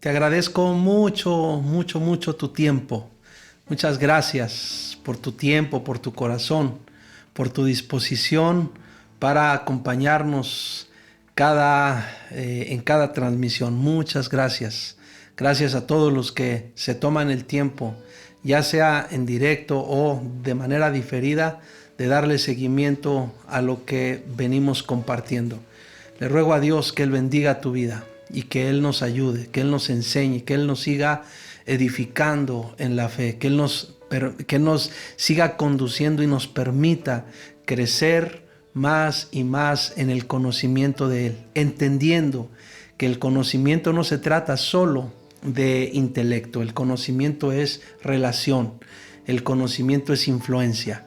Te agradezco mucho tu tiempo. Muchas gracias por tu tiempo, por tu corazón, por tu disposición para acompañarnos en cada transmisión. Muchas gracias. Gracias a todos los que se toman el tiempo, ya sea en directo o de manera diferida, de darle seguimiento a lo que venimos compartiendo. Le ruego a Dios que Él bendiga tu vida y que Él nos ayude, que Él nos enseñe, que Él nos siga edificando en la fe, que Él nos siga conduciendo y nos permita crecer más y más en el conocimiento de Él, entendiendo que el conocimiento no se trata solo de intelecto, el conocimiento es relación, el conocimiento es influencia.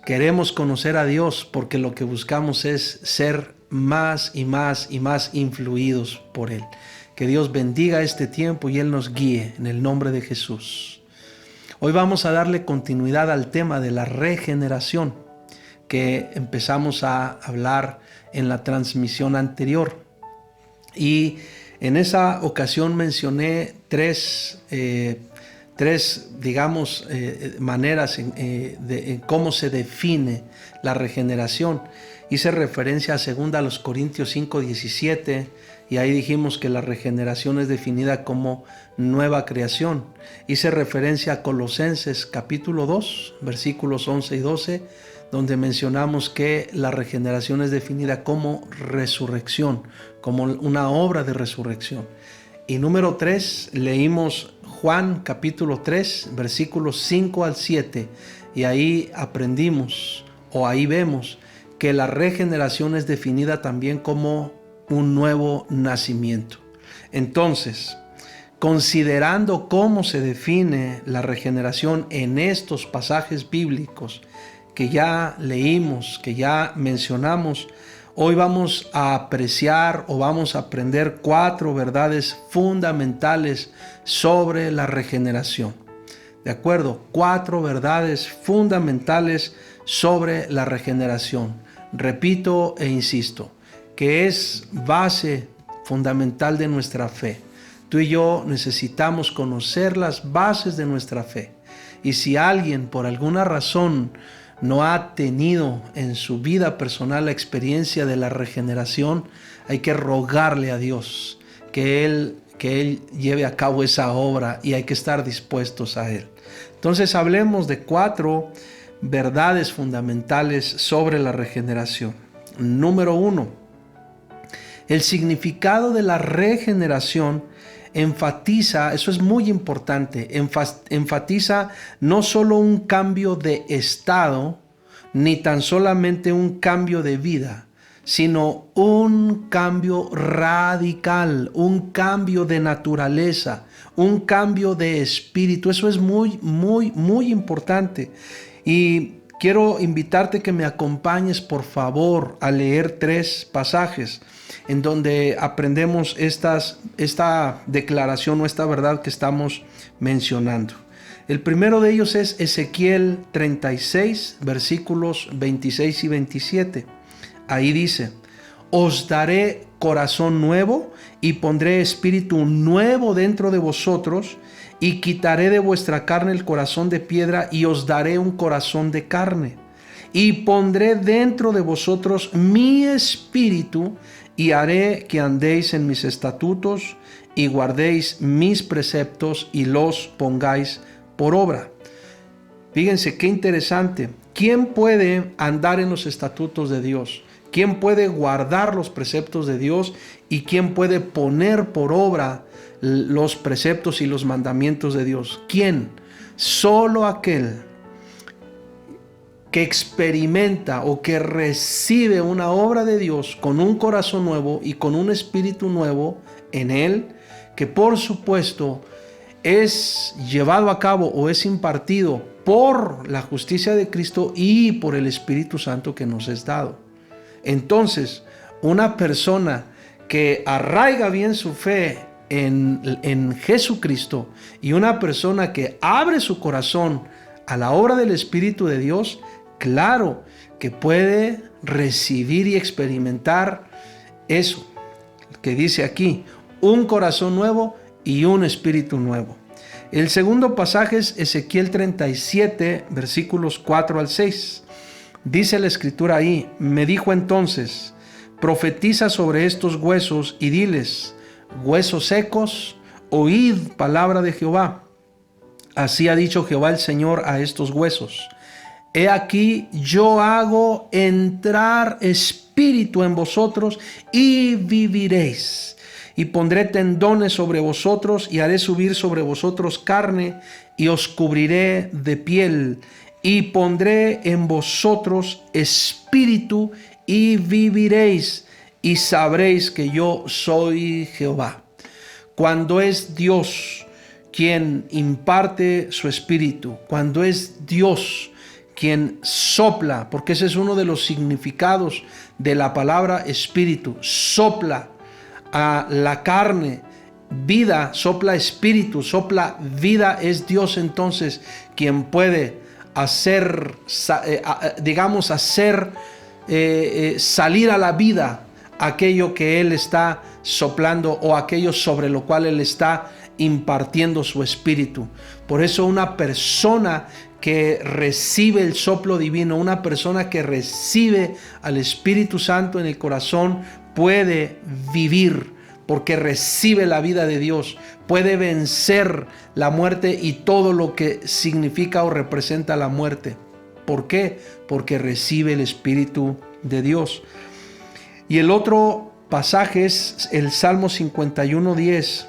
Queremos conocer a Dios porque lo que buscamos es ser más y más y más influidos por Él. Que Dios bendiga este tiempo y Él nos guíe en el nombre de Jesús. Hoy vamos a darle continuidad al tema de la regeneración que empezamos a hablar en la transmisión anterior. Y en esa ocasión mencioné tres maneras en cómo se define la regeneración. Hice referencia a 2 Corintios 5:17 y ahí dijimos que la regeneración es definida como nueva creación. Hice referencia a Colosenses capítulo 2, versículos 11 y 12, donde mencionamos que la regeneración es definida como resurrección, como una obra de resurrección. Y número 3, leímos Juan capítulo 3, versículos 5 al 7, y ahí aprendimos, o ahí vemos, que la regeneración es definida también como un nuevo nacimiento. Entonces, considerando cómo se define la regeneración en estos pasajes bíblicos que ya leímos, que ya mencionamos, hoy vamos a apreciar o vamos a aprender 4 verdades fundamentales sobre la regeneración. ¿De acuerdo? 4 verdades fundamentales sobre la regeneración. Repito e insisto, que es base fundamental de nuestra fe. Tú y yo necesitamos conocer las bases de nuestra fe. Y si alguien por alguna razón no ha tenido en su vida personal la experiencia de la regeneración, hay que rogarle a Dios que Él lleve a cabo esa obra y hay que estar dispuestos a Él. Entonces hablemos de 4 verdades fundamentales sobre la regeneración. Número 1, el significado de la regeneración enfatiza, eso es muy importante, enfatiza no solo un cambio de estado, ni tan solamente un cambio de vida, sino un cambio radical, un cambio de naturaleza, un cambio de espíritu. Eso es muy importante. Y quiero invitarte que me acompañes, por favor, a leer 3 pasajes en donde aprendemos esta declaración o esta verdad que estamos mencionando. El primero de ellos es Ezequiel 36, versículos 26 y 27. Ahí dice: os daré corazón nuevo y pondré espíritu nuevo dentro de vosotros, y quitaré de vuestra carne el corazón de piedra y os daré un corazón de carne. Y pondré dentro de vosotros mi espíritu y haré que andéis en mis estatutos y guardéis mis preceptos y los pongáis por obra. Fíjense qué interesante. ¿Quién puede andar en los estatutos de Dios? ¿Quién puede guardar los preceptos de Dios? ¿Y quién puede poner por obra los preceptos y los mandamientos de Dios? ¿Quién? Solo aquel que experimenta o que recibe una obra de Dios con un corazón nuevo y con un espíritu nuevo en él, que por supuesto es llevado a cabo o es impartido por la justicia de Cristo y por el Espíritu Santo que nos es dado. Entonces, una persona que arraiga bien su fe en Jesucristo y una persona que abre su corazón a la obra del Espíritu de Dios, claro que puede recibir y experimentar eso que dice aquí: un corazón nuevo y un espíritu nuevo. El segundo pasaje es Ezequiel 37, versículos 4 al 6. Dice la escritura ahí: me dijo entonces, profetiza sobre estos huesos y diles: huesos secos, oíd palabra de Jehová. Así ha dicho Jehová el Señor a estos huesos: he aquí yo hago entrar espíritu en vosotros y viviréis. Y pondré tendones sobre vosotros y haré subir sobre vosotros carne y os cubriré de piel. Y pondré en vosotros espíritu y viviréis y sabréis que yo soy Jehová. Cuando es Dios quien imparte su espíritu, cuando es Dios quien sopla, porque ese es uno de los significados de la palabra espíritu, sopla a la carne vida, sopla espíritu, sopla vida, es Dios entonces quien puede hacer, salir a la vida aquello que Él está soplando o aquello sobre lo cual Él está impartiendo su espíritu. Por eso una persona que recibe el soplo divino, una persona que recibe al Espíritu Santo en el corazón, puede vivir porque recibe la vida de Dios, puede vencer la muerte y todo lo que significa o representa la muerte. ¿Por qué? Porque recibe el Espíritu de Dios. Y el otro pasaje es el Salmo 51:10,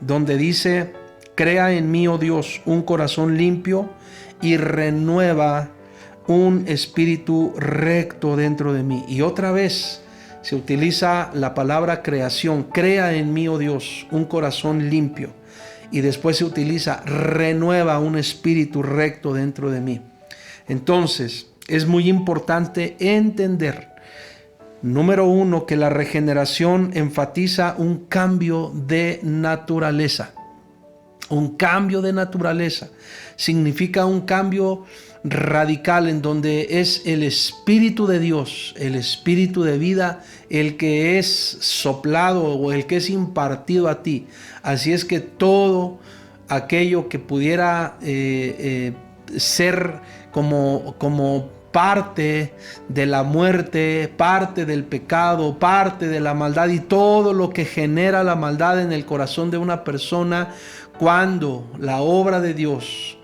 donde dice: crea en mí, oh Dios, un corazón limpio y renueva un espíritu recto dentro de mí. Y otra vez se utiliza la palabra creación: crea en mí, oh Dios, un corazón limpio. Y después se utiliza: renueva un espíritu recto dentro de mí. Entonces, es muy importante entender, número 1, que la regeneración enfatiza un cambio de naturaleza. Un cambio de naturaleza significa un cambio radical en donde es el Espíritu de Dios, el Espíritu de vida, el que es soplado o el que es impartido a ti. Así es que todo aquello que pudiera ser como parte de la muerte, parte del pecado, parte de la maldad y todo lo que genera la maldad en el corazón de una persona, cuando la obra de Dios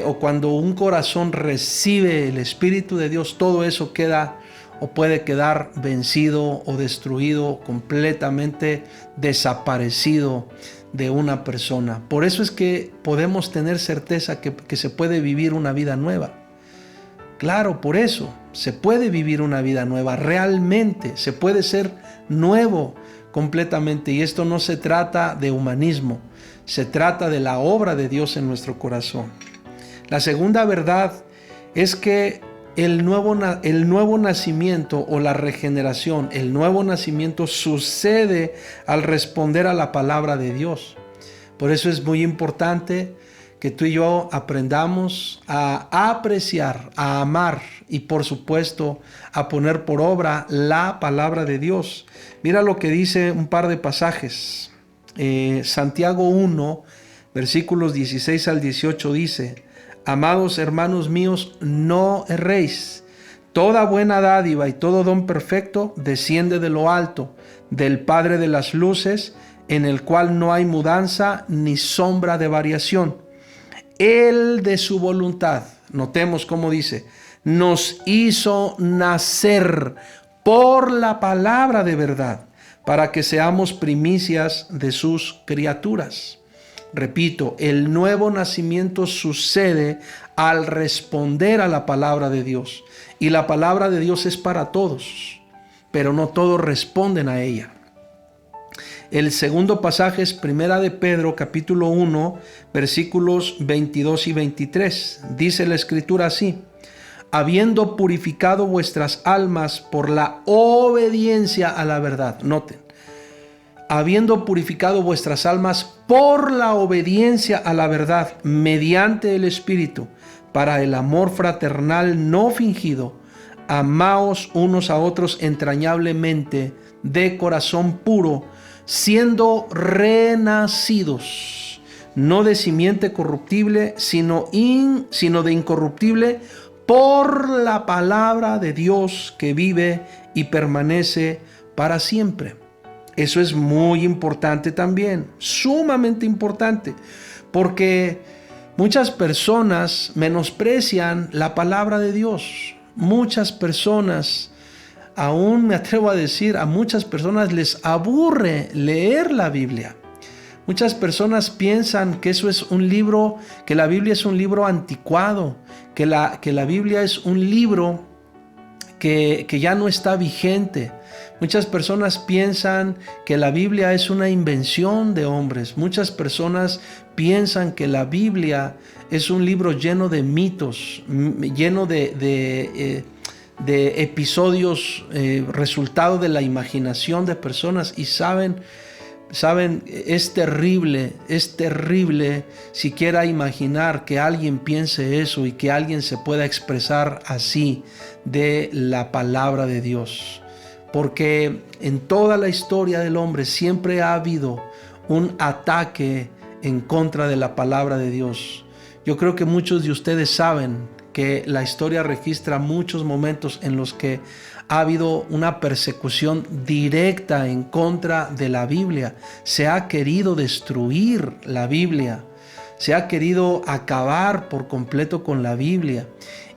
o cuando un corazón recibe el Espíritu de Dios, todo eso queda o puede quedar vencido o destruido, completamente desaparecido de una persona. Por eso es que podemos tener certeza que se puede vivir una vida nueva. Claro, por eso se puede vivir una vida nueva, realmente se puede ser nuevo completamente. Y esto no se trata de humanismo, se trata de la obra de Dios en nuestro corazón. La segunda verdad es que el nuevo nacimiento o la regeneración, el nuevo nacimiento sucede al responder a la palabra de Dios. Por eso es muy importante que tú y yo aprendamos a apreciar, a amar y por supuesto a poner por obra la palabra de Dios. Mira lo que dice un par de pasajes. Santiago 1, versículos 16 al 18 dice: Amados hermanos míos, no erréis. Toda buena dádiva y todo don perfecto desciende de lo alto, del Padre de las luces, en el cual no hay mudanza ni sombra de variación. Él de su voluntad, notemos cómo dice, nos hizo nacer por la palabra de verdad, para que seamos primicias de sus criaturas. Repito, el nuevo nacimiento sucede al responder a la palabra de Dios. Y la palabra de Dios es para todos, pero no todos responden a ella. El segundo pasaje es Primera de Pedro, capítulo 1, versículos 22 y 23. Dice la Escritura así: habiendo purificado vuestras almas por la obediencia a la verdad. Noten, habiendo purificado vuestras almas por la obediencia a la verdad, mediante el Espíritu, para el amor fraternal no fingido, amaos unos a otros entrañablemente, de corazón puro, siendo renacidos, no de simiente corruptible, sino de incorruptible, por la palabra de Dios que vive y permanece para siempre. Eso es muy importante también, sumamente importante, porque muchas personas menosprecian la palabra de Dios. Muchas personas, aún me atrevo a decir, a muchas personas les aburre leer la Biblia. Muchas personas piensan que eso es un libro, que la Biblia es un libro anticuado, que la Biblia es un libro que ya no está vigente. Muchas personas piensan que la Biblia es una invención de hombres. Muchas personas piensan que la Biblia es un libro lleno de mitos, lleno de episodios, resultado de la imaginación de personas. Y saben, es terrible siquiera imaginar que alguien piense eso y que alguien se pueda expresar así de la palabra de Dios. Porque en toda la historia del hombre siempre ha habido un ataque en contra de la palabra de Dios. Yo creo que muchos de ustedes saben que la historia registra muchos momentos en los que ha habido una persecución directa en contra de la Biblia. Se ha querido destruir la Biblia. Se ha querido acabar por completo con la Biblia.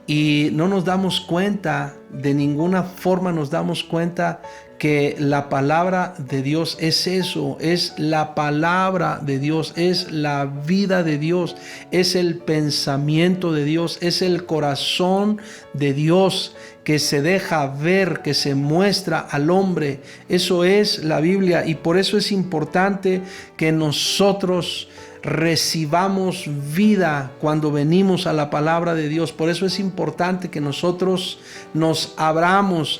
Y no nos damos cuenta, de ninguna forma nos damos cuenta que la palabra de Dios es eso, es la palabra de Dios, es la vida de Dios, es el pensamiento de Dios, es el corazón de Dios que se deja ver, que se muestra al hombre. Eso es la Biblia, y por eso es importante que nosotros recibamos vida cuando venimos a la palabra de Dios. Por eso es importante que nosotros nos abramos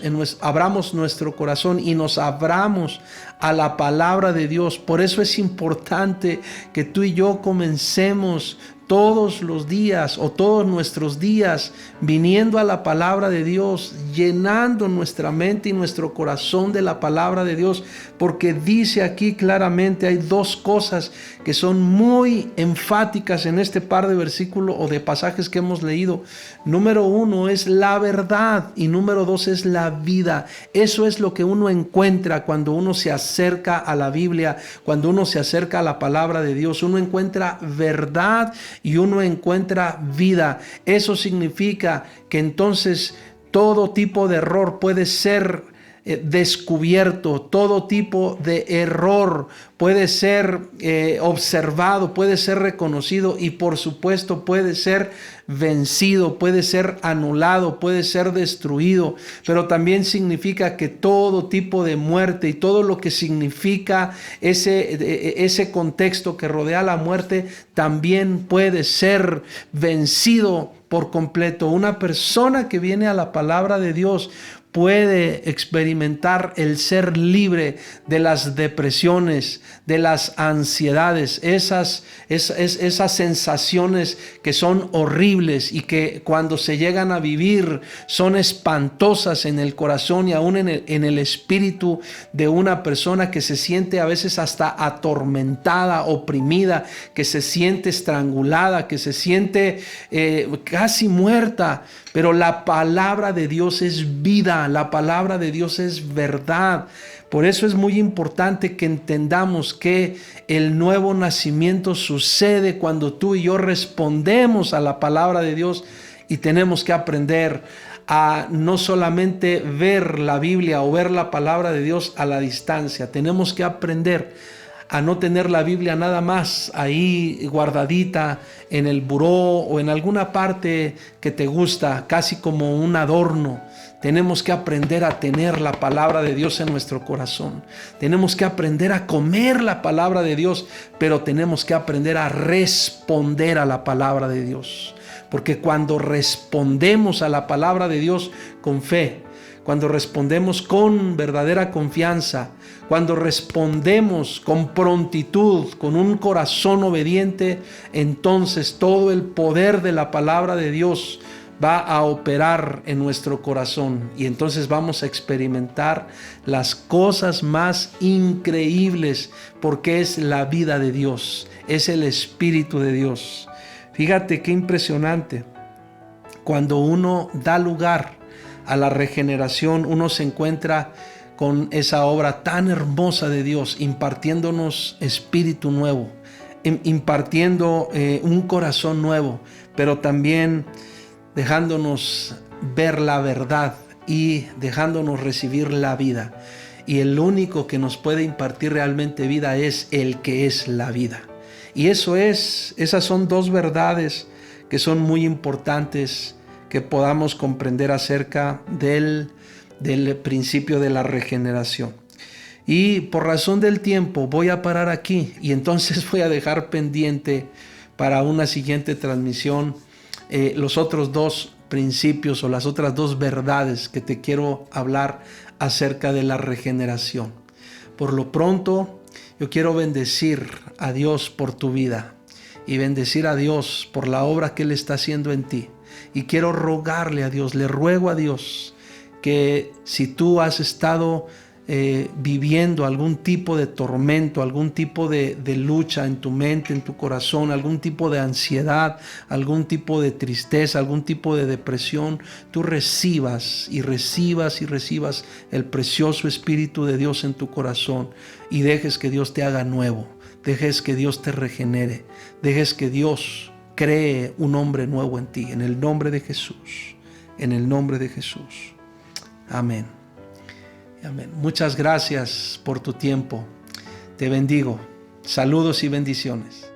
nuestro corazón y nos abramos a la palabra de Dios. Por eso es importante que tú y yo comencemos todos los días o todos nuestros días viniendo a la palabra de Dios, llenando nuestra mente y nuestro corazón de la palabra de Dios, porque dice aquí claramente, hay dos cosas que son muy enfáticas en este par de versículos o de pasajes que hemos leído. Número 1 es la verdad y número 2 es la vida. Eso es lo que uno encuentra cuando uno se acerca a la Biblia, cuando uno se acerca a la palabra de Dios. Uno encuentra verdad y uno encuentra vida. Eso significa que entonces todo tipo de error puede ser descubierto, todo tipo de error puede ser observado, puede ser reconocido y por supuesto puede ser vencido, puede ser anulado, puede ser destruido, pero también significa que todo tipo de muerte y todo lo que significa ese contexto que rodea la muerte también puede ser vencido por completo. Una persona que viene a la palabra de Dios puede experimentar el ser libre de las depresiones, de las ansiedades, esas sensaciones que son horribles y que cuando se llegan a vivir son espantosas en el corazón y aún en el espíritu de una persona que se siente a veces hasta atormentada, oprimida, que se siente estrangulada, que se siente casi muerta. Pero la palabra de Dios es vida, la palabra de Dios es verdad. Por eso es muy importante que entendamos que el nuevo nacimiento sucede cuando tú y yo respondemos a la palabra de Dios, y tenemos que aprender a no solamente ver la Biblia o ver la palabra de Dios a la distancia. Tenemos que aprender a no tener la Biblia nada más ahí guardadita en el buró o en alguna parte que te gusta, casi como un adorno. Tenemos que aprender a tener la palabra de Dios en nuestro corazón. Tenemos que aprender a comer la palabra de Dios, pero tenemos que aprender a responder a la palabra de Dios. Porque cuando respondemos a la palabra de Dios con fe, cuando respondemos con verdadera confianza, cuando respondemos con prontitud, con un corazón obediente, entonces todo el poder de la palabra de Dios va a operar en nuestro corazón, y entonces vamos a experimentar las cosas más increíbles, porque es la vida de Dios, es el Espíritu de Dios. Fíjate qué impresionante. Cuando uno da lugar a la regeneración, uno se encuentra con esa obra tan hermosa de Dios, impartiéndonos espíritu nuevo, impartiendo un corazón nuevo, pero también dejándonos ver la verdad y dejándonos recibir la vida. Y el único que nos puede impartir realmente vida es el que es la vida. Y esas son dos verdades que son muy importantes que podamos comprender acerca del principio de la regeneración. Y por razón del tiempo voy a parar aquí, y entonces voy a dejar pendiente para una siguiente transmisión los otros dos principios o las otras dos verdades que te quiero hablar acerca de la regeneración. Por lo pronto, yo quiero bendecir a Dios por tu vida y bendecir a Dios por la obra que Él está haciendo en ti. Y quiero rogarle a Dios, le ruego a Dios que si tú has estado viviendo algún tipo de tormento, algún tipo de lucha en tu mente, en tu corazón, algún tipo de ansiedad, algún tipo de tristeza, algún tipo de depresión, tú recibas el precioso Espíritu de Dios en tu corazón y dejes que Dios te haga nuevo, dejes que Dios te regenere, dejes que Dios cree un hombre nuevo en ti, en el nombre de Jesús, en el nombre de Jesús. Amén. Amén. Muchas gracias por tu tiempo. Te bendigo. Saludos y bendiciones.